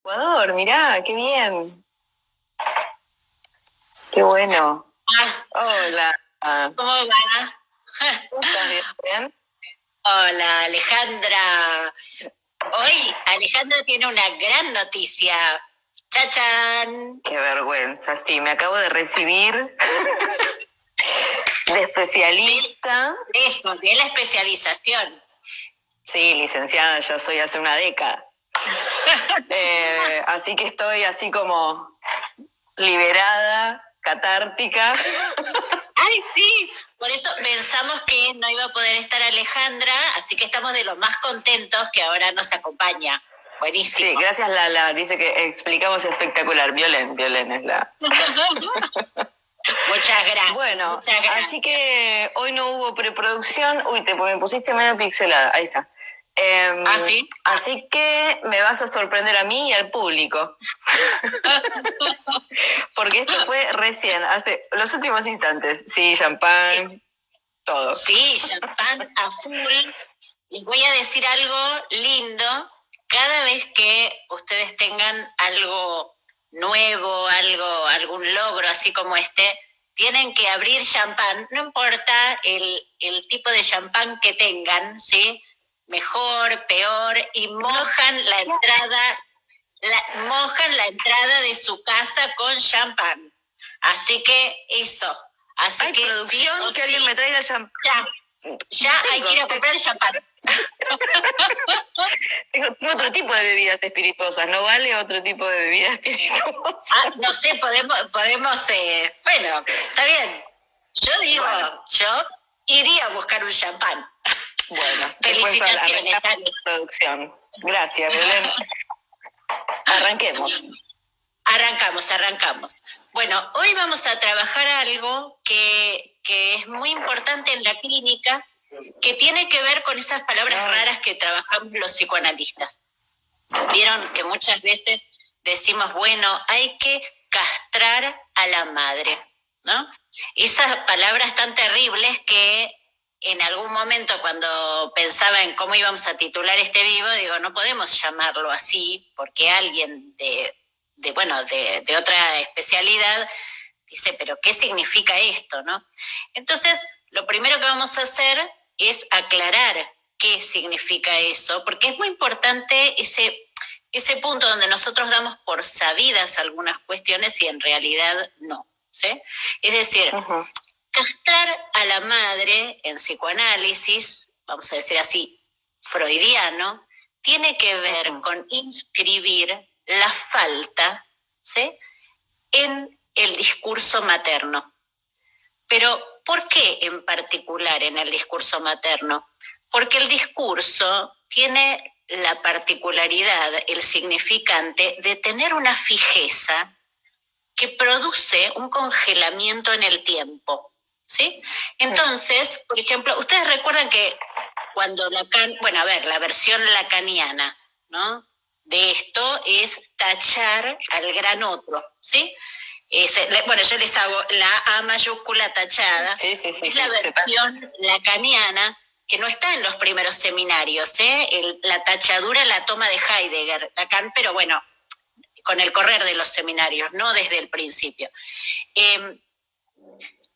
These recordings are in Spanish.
Ecuador, mirá, qué bien. Qué bueno. Hola. ¿Cómo va? ¿Cómo estás? ¿Bien? Hola, Alejandra. Hoy Alejandra tiene una gran noticia. ¡Chachán! Qué vergüenza, sí, me acabo de recibir de especialista. Eso, de la especialización. Sí, licenciada, ya soy hace una década. Así que estoy así como liberada, catártica. ¡Ay, sí! Por eso pensamos que no iba a poder estar Alejandra, así que estamos de los más contentos que ahora nos acompaña. Buenísimo. Sí, gracias Lala, dice que explicamos espectacular. Violén es la... Muchas gracias. Bueno, muchas gracias. Así que hoy no hubo preproducción. Uy, me pusiste medio pixelada, ahí está. ¿Sí? Así que me vas a sorprender a mí y al público. Porque esto fue recién, hace los últimos instantes. Sí, champán, todo. Sí, champán a full. Les voy a decir algo lindo. Cada vez que ustedes tengan algo nuevo, algún logro así como este, tienen que abrir champán. No importa el tipo de champán que tengan, ¿sí? Mejor, peor, y mojan la entrada de su casa con champán. Así que eso. Así ¿Hay que producción? Sí, que alguien me traiga champán. Ya hay que ir a comprar el champán. Tengo otro tipo de bebidas espirituosas, ¿no vale otro tipo de bebidas espirituosas? No sé, podemos, bueno, está bien. Yo iría a buscar un champán. Bueno, felicitaciones, producción. Gracias, Belén. Arranquemos. Arrancamos. Bueno, hoy vamos a trabajar algo que es muy importante en la clínica, que tiene que ver con esas palabras raras que trabajamos los psicoanalistas. Vieron que muchas veces decimos, bueno, hay que castrar a la madre, ¿no? Esas palabras tan terribles que en algún momento cuando pensaba en cómo íbamos a titular este vivo, digo, no podemos llamarlo así porque alguien de otra especialidad dice, pero ¿qué significa esto, no? Entonces, lo primero que vamos a hacer es aclarar qué significa eso, porque es muy importante ese punto donde nosotros damos por sabidas algunas cuestiones y en realidad no, ¿sí? Es decir, castrar a la madre en psicoanálisis, vamos a decir así, freudiano, tiene que ver con inscribir la falta, ¿sí?, en el discurso materno. Pero, ¿por qué en particular en el discurso materno? Porque el discurso tiene la particularidad, el significante de tener una fijeza que produce un congelamiento en el tiempo, ¿sí? Entonces, por ejemplo, ustedes recuerdan que cuando Lacan, la versión lacaniana, ¿no?, de esto es tachar al gran otro, ¿sí? Yo les hago la A mayúscula tachada. Es la versión lacaniana que no está en los primeros seminarios, ¿eh? La tachadura la toma de Heidegger, Lacan, pero bueno, con el correr de los seminarios, no desde el principio.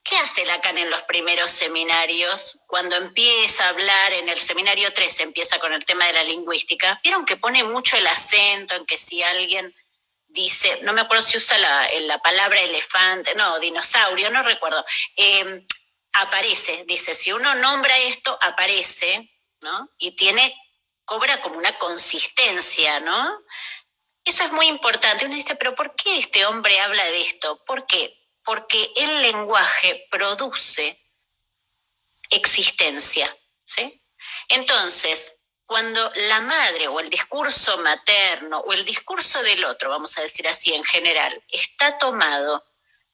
¿Qué hace Lacan en los primeros seminarios? Cuando empieza a hablar, en el seminario 3 empieza con el tema de la lingüística. Vieron que pone mucho el acento en que si alguien dice, no me acuerdo si usa la palabra elefante, no, dinosaurio, no recuerdo, aparece, dice, si uno nombra esto, aparece, ¿no? Y cobra como una consistencia, ¿no? Eso es muy importante. Uno dice, pero ¿por qué este hombre habla de esto? ¿Por qué? Porque el lenguaje produce existencia, ¿sí? Entonces, cuando la madre o el discurso materno o el discurso del otro, vamos a decir así en general, está tomado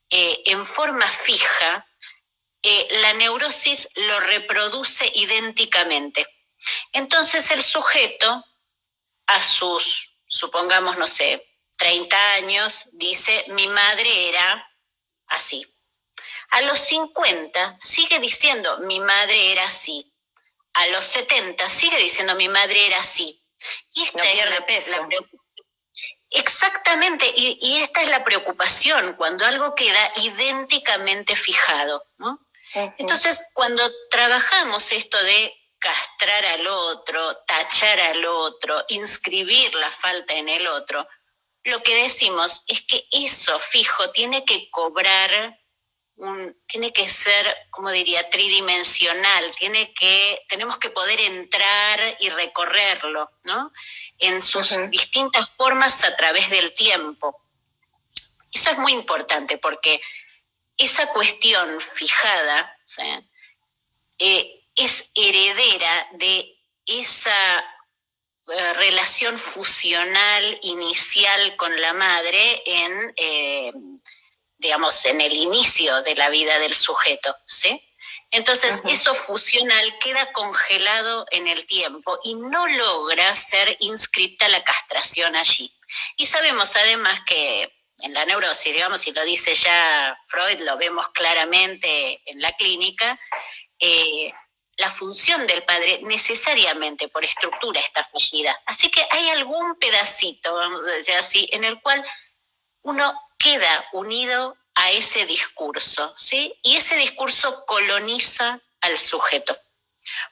en forma fija, la neurosis lo reproduce idénticamente. Entonces el sujeto a sus, supongamos, no sé, 30 años, dice, mi madre era así. A los 50 sigue diciendo, mi madre era así. A los 70 sigue diciendo, mi madre era así. Y esta no pierde peso. Exactamente, y esta es la preocupación, cuando algo queda idénticamente fijado, ¿no? Entonces, cuando trabajamos esto de castrar al otro, tachar al otro, inscribir la falta en el otro, lo que decimos es que eso fijo tiene que cobrar, tiene que ser, como diría, tridimensional, tenemos que poder entrar y recorrerlo, ¿no? En sus distintas formas a través del tiempo. Eso es muy importante porque esa cuestión fijada, ¿sí?, es heredera de esa relación fusional inicial con la madre digamos, en el inicio de la vida del sujeto, ¿sí? Entonces, eso fusional queda congelado en el tiempo y no logra ser inscripta la castración allí. Y sabemos además que en la neurosis, digamos, y lo dice ya Freud, lo vemos claramente en la clínica, la función del padre necesariamente por estructura está fallida. Así que hay algún pedacito, vamos a decir así, en el cual uno queda unido a ese discurso, ¿sí? Y ese discurso coloniza al sujeto.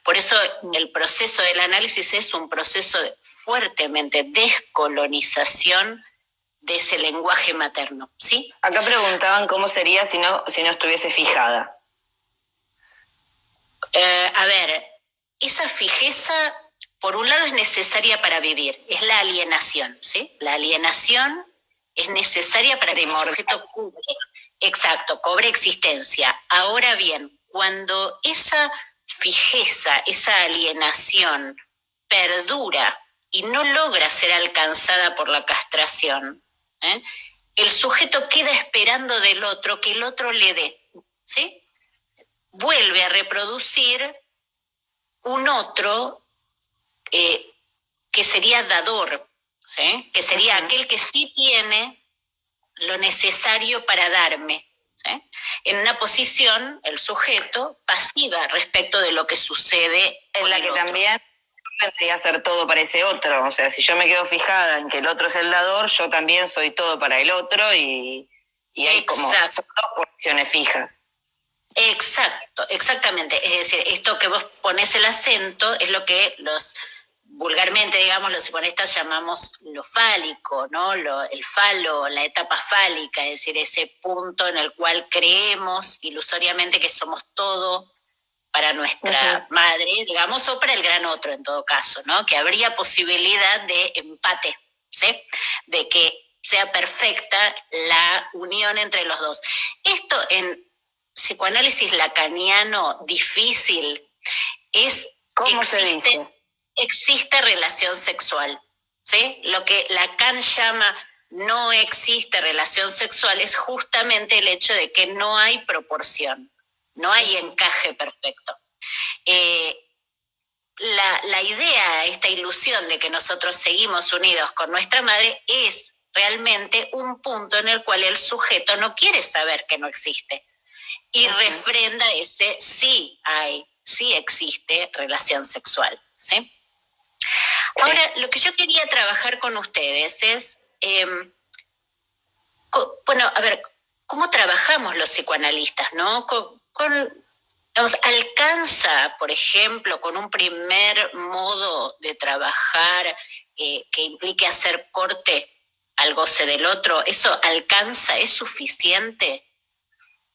Por eso el proceso del análisis es un proceso de fuertemente descolonización de ese lenguaje materno, ¿sí? Acá preguntaban cómo sería si no estuviese fijada. A ver, esa fijeza, por un lado, es necesaria para vivir, es la alienación, ¿sí? La alienación es necesaria para que el sujeto cobre existencia. Ahora bien, cuando esa fijeza, esa alienación perdura y no logra ser alcanzada por la castración, el sujeto queda esperando del otro que el otro le dé, ¿sí? Vuelve a reproducir un otro que sería dador, ¿sí? Que sería aquel que sí tiene lo necesario para darme, ¿sí? En una posición, el sujeto, pasiva respecto de lo que sucede en la que otro. También tendría que hacer todo para ese otro. O sea, si yo me quedo fijada en que el otro es el dador, yo también soy todo para el otro y hay como son dos posiciones fijas. Exacto, exactamente. Es decir, esto que vos pones el acento es lo que vulgarmente, digamos, los psicoanalistas llamamos lo fálico, ¿no? El falo, la etapa fálica, es decir, ese punto en el cual creemos ilusoriamente que somos todo para nuestra madre, digamos, o para el gran otro en todo caso, ¿no? Que habría posibilidad de empate, ¿sí? De que sea perfecta la unión entre los dos. Esto en psicoanálisis lacaniano difícil es... ¿Cómo se dice? Existe relación sexual, ¿sí? Lo que Lacan llama no existe relación sexual es justamente el hecho de que no hay proporción, no hay encaje perfecto. La idea, esta ilusión de que nosotros seguimos unidos con nuestra madre es realmente un punto en el cual el sujeto no quiere saber que no existe y refrenda ese sí existe relación sexual, ¿sí? Ahora, lo que yo quería trabajar con ustedes es, a ver, ¿cómo trabajamos los psicoanalistas, no? Digamos, ¿alcanza, por ejemplo, con un primer modo de trabajar que implique hacer corte al goce del otro? ¿Eso alcanza? ¿Es suficiente?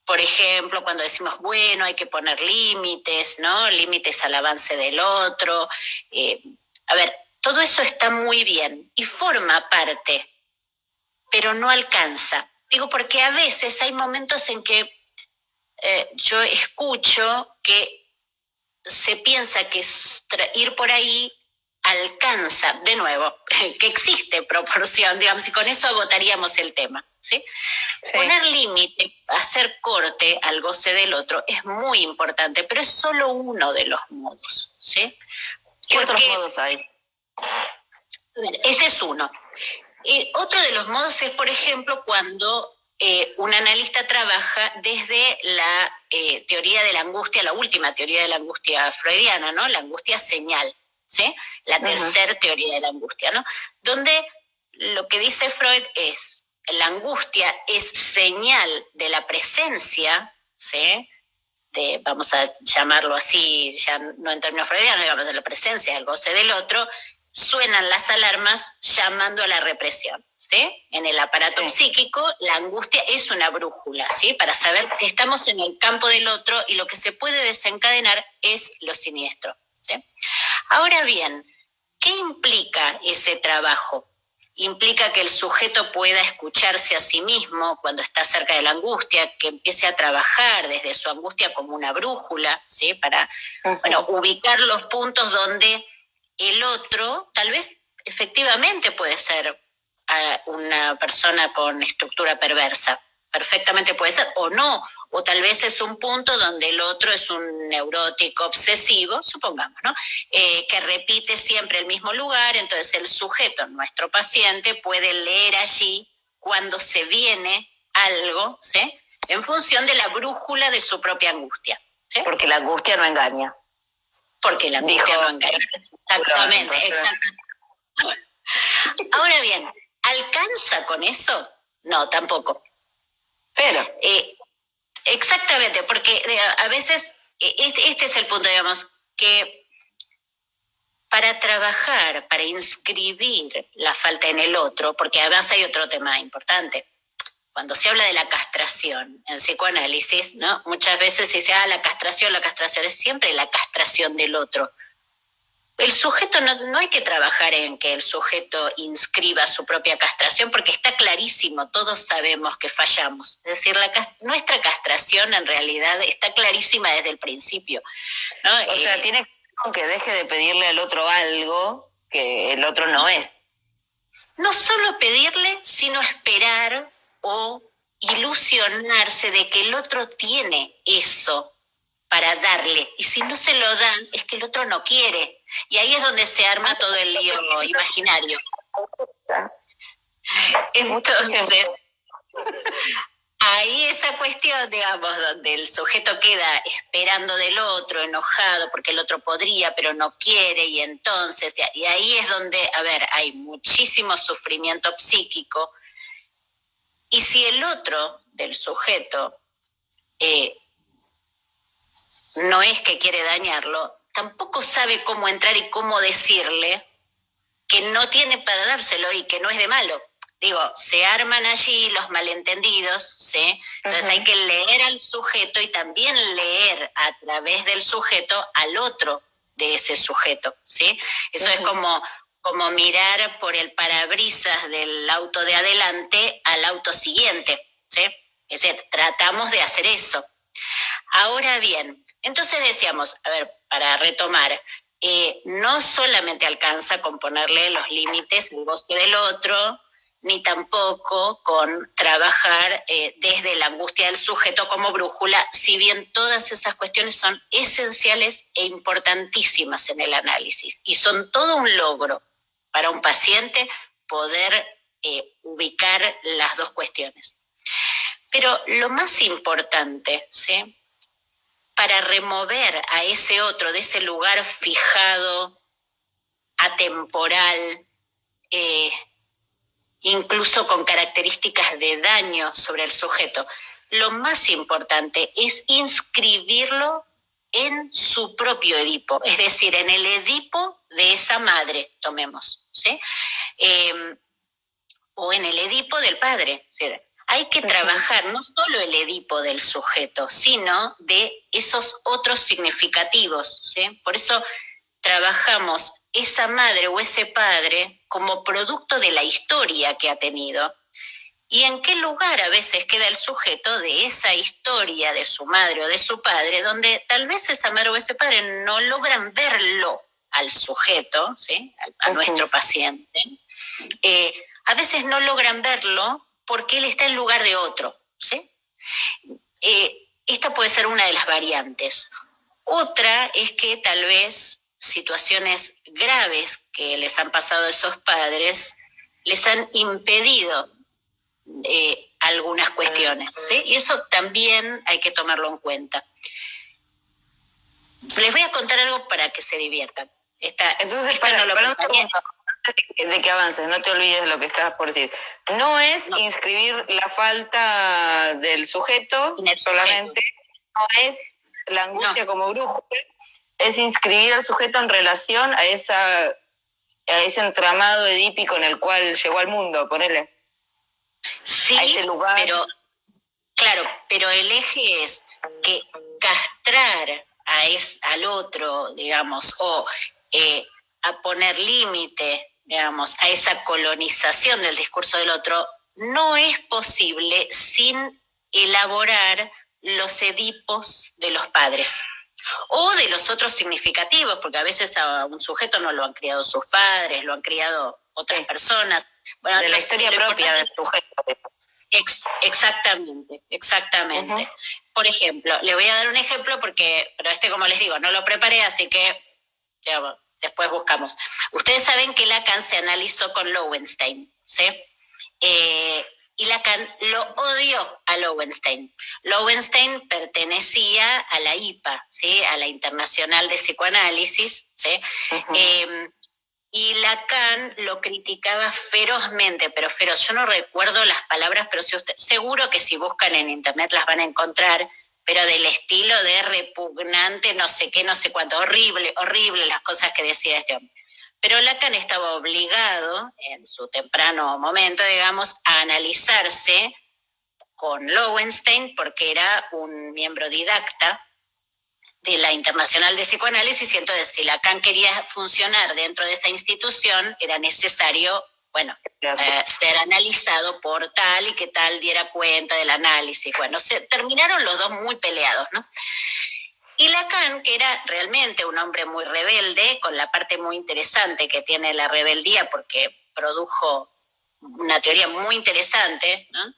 Por ejemplo, cuando decimos, bueno, hay que poner límites, ¿no? Límites al avance del otro. A ver, todo eso está muy bien y forma parte, pero no alcanza. Digo, porque a veces hay momentos en que yo escucho que se piensa que ir por ahí alcanza, de nuevo, que existe proporción, digamos, y con eso agotaríamos el tema, ¿sí? Sí. Poner límite, hacer corte al goce del otro es muy importante, pero es solo uno de los modos, ¿sí? ¿Qué otros modos hay? Ese es uno. Otro de los modos es, por ejemplo, cuando un analista trabaja desde la teoría de la angustia, la última teoría de la angustia freudiana, ¿no? La angustia señal, ¿sí? La tercera teoría de la angustia, ¿no? Donde lo que dice Freud es, la angustia es señal de la presencia, ¿sí?, vamos a llamarlo así, ya no en términos freudianos, digamos, de la presencia del goce del otro, suenan las alarmas llamando a la represión, ¿sí? En el aparato psíquico, la angustia es una brújula, ¿sí?, para saber que estamos en el campo del otro y lo que se puede desencadenar es lo siniestro, ¿sí? Ahora bien, ¿qué implica ese trabajo? Implica que el sujeto pueda escucharse a sí mismo cuando está cerca de la angustia, que empiece a trabajar desde su angustia como una brújula, ¿sí?, para ubicar los puntos donde el otro tal vez efectivamente puede ser una persona con estructura perversa, perfectamente puede ser, o no, o tal vez es un punto donde el otro es un neurótico obsesivo, supongamos, ¿no?, que repite siempre el mismo lugar. Entonces el sujeto, nuestro paciente, puede leer allí cuando se viene algo, ¿sí?, en función de la brújula de su propia angustia, ¿sí? Porque la angustia no engaña. Porque la angustia no engaña. Exactamente, exactamente. Ahora bien, ¿alcanza con eso? No, tampoco. Pero exactamente, porque a veces este es el punto, digamos, que para trabajar, para inscribir la falta en el otro, porque además hay otro tema importante. Cuando se habla de la castración en psicoanálisis, ¿no?, muchas veces se dice, la castración es siempre la castración del otro. El sujeto, no hay que trabajar en que el sujeto inscriba su propia castración, porque está clarísimo, todos sabemos que fallamos. Es decir, nuestra castración en realidad está clarísima desde el principio, ¿no? O sea, tiene que ver con que deje de pedirle al otro algo que el otro no es. No solo pedirle, sino esperar o ilusionarse de que el otro tiene eso para darle, y si no se lo dan es que el otro no quiere, y ahí es donde se arma todo el lío imaginario. Entonces, ahí esa cuestión, digamos, donde el sujeto queda esperando del otro, enojado porque el otro podría pero no quiere, y entonces, y ahí es donde, hay muchísimo sufrimiento psíquico, y si el otro del sujeto no es que quiere dañarlo, tampoco sabe cómo entrar y cómo decirle que no tiene para dárselo y que no es de malo. Digo, se arman allí los malentendidos, ¿sí? Entonces hay que leer al sujeto y también leer a través del sujeto al otro de ese sujeto, ¿sí? Eso es como mirar por el parabrisas del auto de adelante al auto siguiente, ¿sí? Es decir, tratamos de hacer eso. Ahora bien, entonces decíamos, para retomar, no solamente alcanza con ponerle los límites al goce del otro, ni tampoco con trabajar desde la angustia del sujeto como brújula, si bien todas esas cuestiones son esenciales e importantísimas en el análisis, y son todo un logro para un paciente poder ubicar las dos cuestiones. Pero lo más importante, ¿sí?, para remover a ese otro de ese lugar fijado, atemporal, incluso con características de daño sobre el sujeto, lo más importante es inscribirlo en su propio Edipo, es decir, en el Edipo de esa madre, tomemos, ¿sí? O en el Edipo del padre, ¿sí? Hay que trabajar no solo el Edipo del sujeto, sino de esos otros significativos, ¿sí? Por eso trabajamos esa madre o ese padre como producto de la historia que ha tenido, y en qué lugar a veces queda el sujeto de esa historia de su madre o de su padre, donde tal vez esa madre o ese padre no logran verlo al sujeto, ¿sí?, a nuestro paciente. A veces no logran verlo porque él está en lugar de otro, ¿sí? Esta puede ser una de las variantes. Otra es que tal vez situaciones graves que les han pasado a esos padres les han impedido algunas cuestiones, ¿sí? Y eso también hay que tomarlo en cuenta. Les voy a contar algo para que se diviertan. Entonces, para no lo de que avances, no te olvides de lo que estabas por decir. No es inscribir la falta del sujeto solamente, no es la angustia como brújula, es inscribir al sujeto en relación a ese entramado edípico en el cual llegó al mundo, ponele. Sí, a ese lugar. Pero el eje es que castrar al otro, digamos, o a poner límite, digamos, a esa colonización del discurso del otro, no es posible sin elaborar los edipos de los padres o de los otros significativos, porque a veces a un sujeto no lo han criado sus padres, lo han criado otras personas. Bueno, de la historia propia del sujeto. Exactamente. Uh-huh. Por ejemplo, le voy a dar un ejemplo pero como les digo, no lo preparé, así que después buscamos. Ustedes saben que Lacan se analizó con Lowenstein, ¿sí? Y Lacan lo odió a Lowenstein. Lowenstein pertenecía a la IPA, ¿sí? A la Internacional de Psicoanálisis, ¿sí? Uh-huh. Y Lacan lo criticaba ferozmente, pero feroz. Yo no recuerdo las palabras, pero seguro que si buscan en internet las van a encontrar, pero del estilo de repugnante, no sé qué, no sé cuánto, horrible las cosas que decía este hombre. Pero Lacan estaba obligado, en su temprano momento, digamos, a analizarse con Lowenstein, porque era un miembro didacta de la Internacional de Psicoanálisis, y entonces si Lacan quería funcionar dentro de esa institución, era necesario, ser analizado por tal y que tal diera cuenta del análisis. Bueno, terminaron los dos muy peleados, ¿no? Y Lacan, que era realmente un hombre muy rebelde, con la parte muy interesante que tiene la rebeldía, porque produjo una teoría muy interesante, ¿no?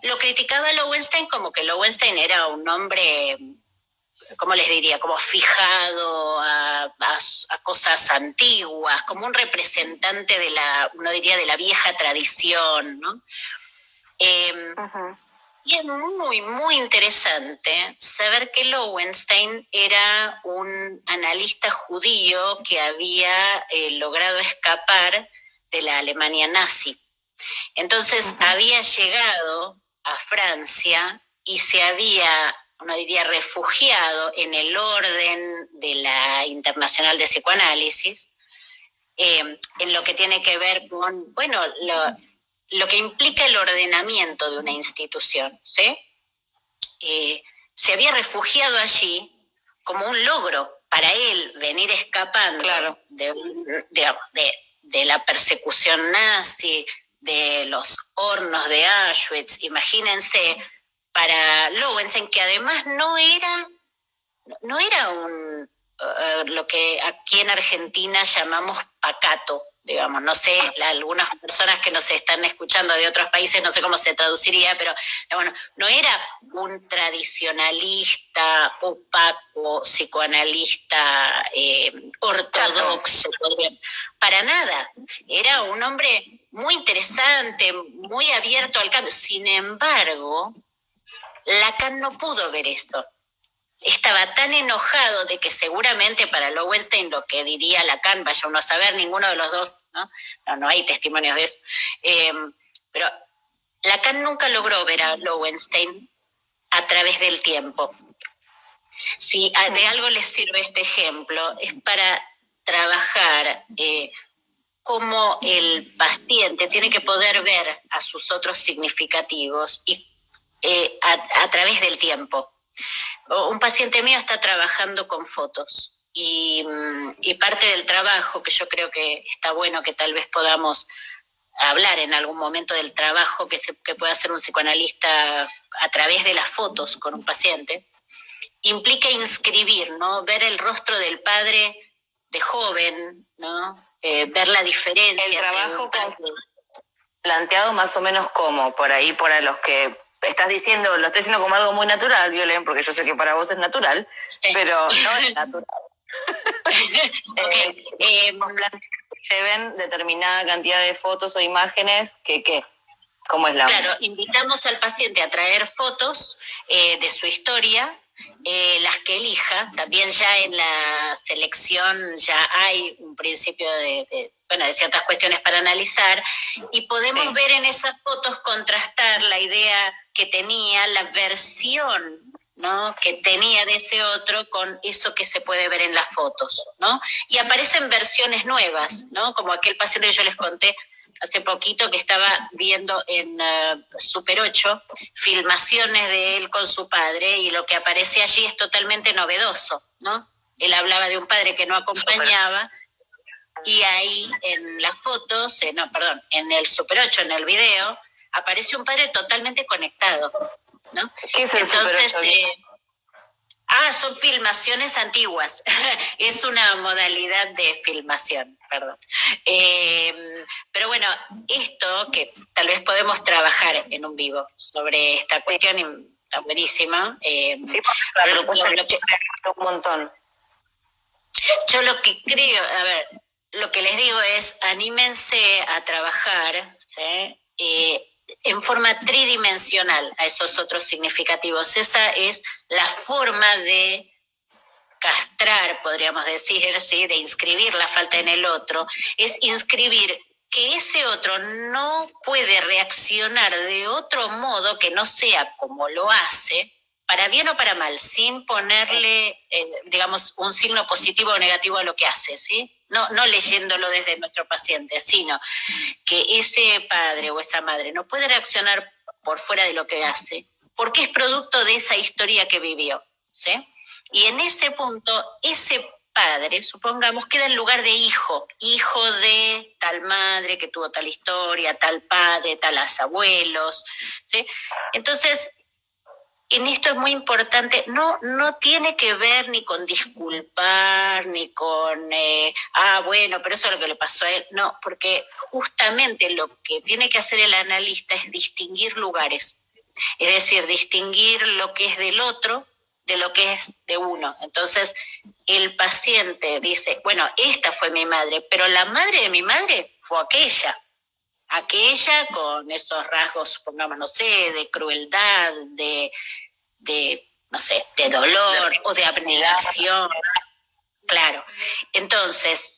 Lo criticaba a Lowenstein como que Lowenstein era un hombre, ¿cómo les diría? Como fijado a cosas antiguas, como un representante de uno diría, de la vieja tradición, ¿no? Uh-huh. Y es muy, muy interesante saber que Lowenstein era un analista judío que había logrado escapar de la Alemania nazi. Entonces uh-huh. había llegado a Francia y se había, uno diría, refugiado en el orden de la Internacional de Psicoanálisis, en lo que tiene que ver con, lo que implica el ordenamiento de una institución, ¿sí? Se había refugiado allí como un logro para él venir escapando, claro, de la persecución nazi, de los hornos de Auschwitz. Imagínense, para Lowenstein, que además no era lo que aquí en Argentina llamamos pacato, digamos, no sé, algunas personas que nos están escuchando de otros países, no sé cómo se traduciría, pero no era un tradicionalista, opaco, psicoanalista, ortodoxo, para nada. Era un hombre muy interesante, muy abierto al cambio. Sin embargo, Lacan no pudo ver eso. Estaba tan enojado de que seguramente para Lowenstein lo que diría Lacan, vaya uno a saber, ninguno de los dos, no hay testimonios de eso, pero Lacan nunca logró ver a Lowenstein a través del tiempo. Si de algo les sirve este ejemplo, es para trabajar cómo el paciente tiene que poder ver a sus otros significativos y a través del tiempo. Un paciente mío está trabajando con fotos y parte del trabajo, que yo creo que está bueno que tal vez podamos hablar en algún momento del trabajo que puede hacer un psicoanalista a través de las fotos con un paciente, implica inscribir, ¿no? Ver el rostro del padre de joven, ¿no? Ver la diferencia. El trabajo planteado más o menos como, por ahí, para los que... Estás diciendo, lo estás diciendo como algo muy natural, Violen, porque yo sé que para vos es natural, sí, pero no es natural. Okay. Se ven determinada cantidad de fotos o imágenes ¿qué? ¿Cómo es la...? Claro, invitamos al paciente a traer fotos de su historia las que elija. También ya en la selección ya hay un principio de ciertas cuestiones para analizar, y podemos ver en esas fotos, contrastar la idea que tenía, la versión, ¿no?, que tenía de ese otro con eso que se puede ver en las fotos, ¿no? Y aparecen versiones nuevas, ¿no? Como aquel paciente que yo les conté hace poquito, que estaba viendo en Super 8 filmaciones de él con su padre, y lo que aparece allí es totalmente novedoso, ¿no? Él hablaba de un padre que no acompañaba, y ahí en las fotos, en el Super 8, en el video, aparece un padre totalmente conectado, ¿no? ¿Qué es el Entonces, Super 8? son filmaciones antiguas. Es una modalidad de filmación, perdón. Pero bueno, esto que tal vez podemos trabajar en un vivo sobre esta cuestión, está buenísima. Sí, claro, un montón. Yo lo que creo, lo que les digo es, anímense a trabajar, ¿sí?, en forma tridimensional a esos otros significativos. Esa es la forma de castrar, podríamos decir, ¿sí?, de inscribir la falta en el otro, es inscribir que ese otro no puede reaccionar de otro modo que no sea como lo hace, para bien o para mal, sin ponerle, digamos, un signo positivo o negativo a lo que hace, ¿sí? No leyéndolo desde nuestro paciente, sino que ese padre o esa madre no puede reaccionar por fuera de lo que hace, porque es producto de esa historia que vivió, ¿sí? Y en ese punto, ese padre, supongamos, queda en lugar de hijo de tal madre que tuvo tal historia, tal padre, talas abuelos, ¿sí? Entonces, en esto es muy importante, no tiene que ver ni con disculpar, ni con, pero eso es lo que le pasó a él. No, porque justamente lo que tiene que hacer el analista es distinguir lugares. Es decir, distinguir lo que es del otro de lo que es de uno. Entonces, el paciente dice, bueno, esta fue mi madre, pero la madre de mi madre fue aquella con estos rasgos, supongamos, no sé, de crueldad, de dolor o de abnegación. Claro. Entonces,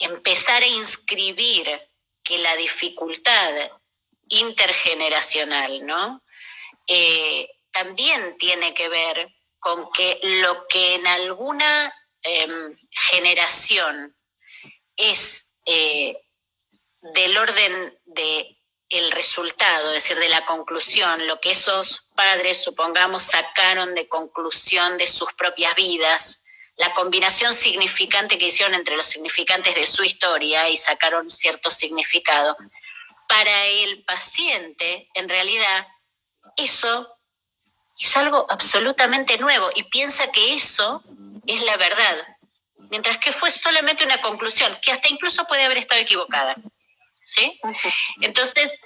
empezar a inscribir que la dificultad intergeneracional, ¿no?, también tiene que ver con que lo que en alguna generación es del orden de el resultado, es decir, de la conclusión, lo que esos padres, supongamos, sacaron de conclusión de sus propias vidas, la combinación significante que hicieron entre los significantes de su historia y sacaron cierto significado, para el paciente, en realidad, eso es algo absolutamente nuevo y piensa que eso es la verdad, mientras que fue solamente una conclusión, que hasta incluso puede haber estado equivocada, ¿sí? Entonces,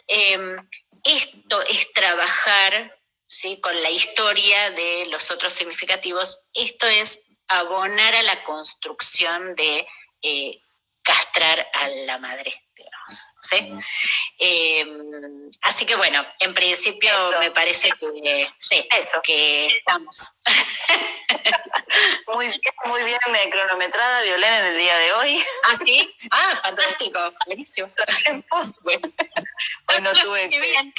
esto es trabajar, ¿sí?, con la historia de los otros significativos. Esto es abonar a la construcción de castrar a la madre, digamos, ¿sí? Así que bueno, en principio eso. Me parece que sí, eso, que estamos. Muy bien cronometrada, Violena, en el día de hoy. ¿Ah, sí? Ah, fantástico, buenísimo. Bueno, hoy no tuve qué bien.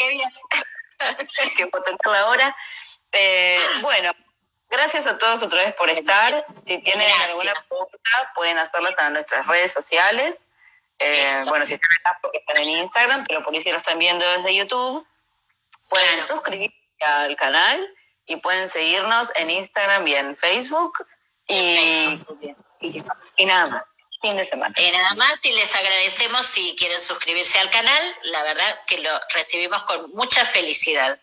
que tener la hora. Bueno, gracias a todos otra vez por estar. Si tienen alguna pregunta, pueden hacerlas a nuestras redes sociales. Bueno, si están acá porque están en Instagram, pero por ahí si lo están viendo desde YouTube, pueden suscribirse al canal y pueden seguirnos en Instagram y en Facebook. Y nada más, fin de semana. Nada más, y les agradecemos si quieren suscribirse al canal. La verdad que lo recibimos con mucha felicidad.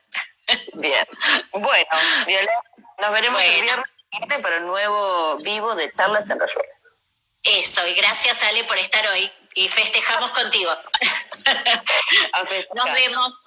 Bien. Bueno, Violeta, nos veremos el viernes siguiente para un nuevo vivo de Charlas en Rayuela. Eso, y gracias, Ale, por estar hoy. Y festejamos contigo. Nos vemos.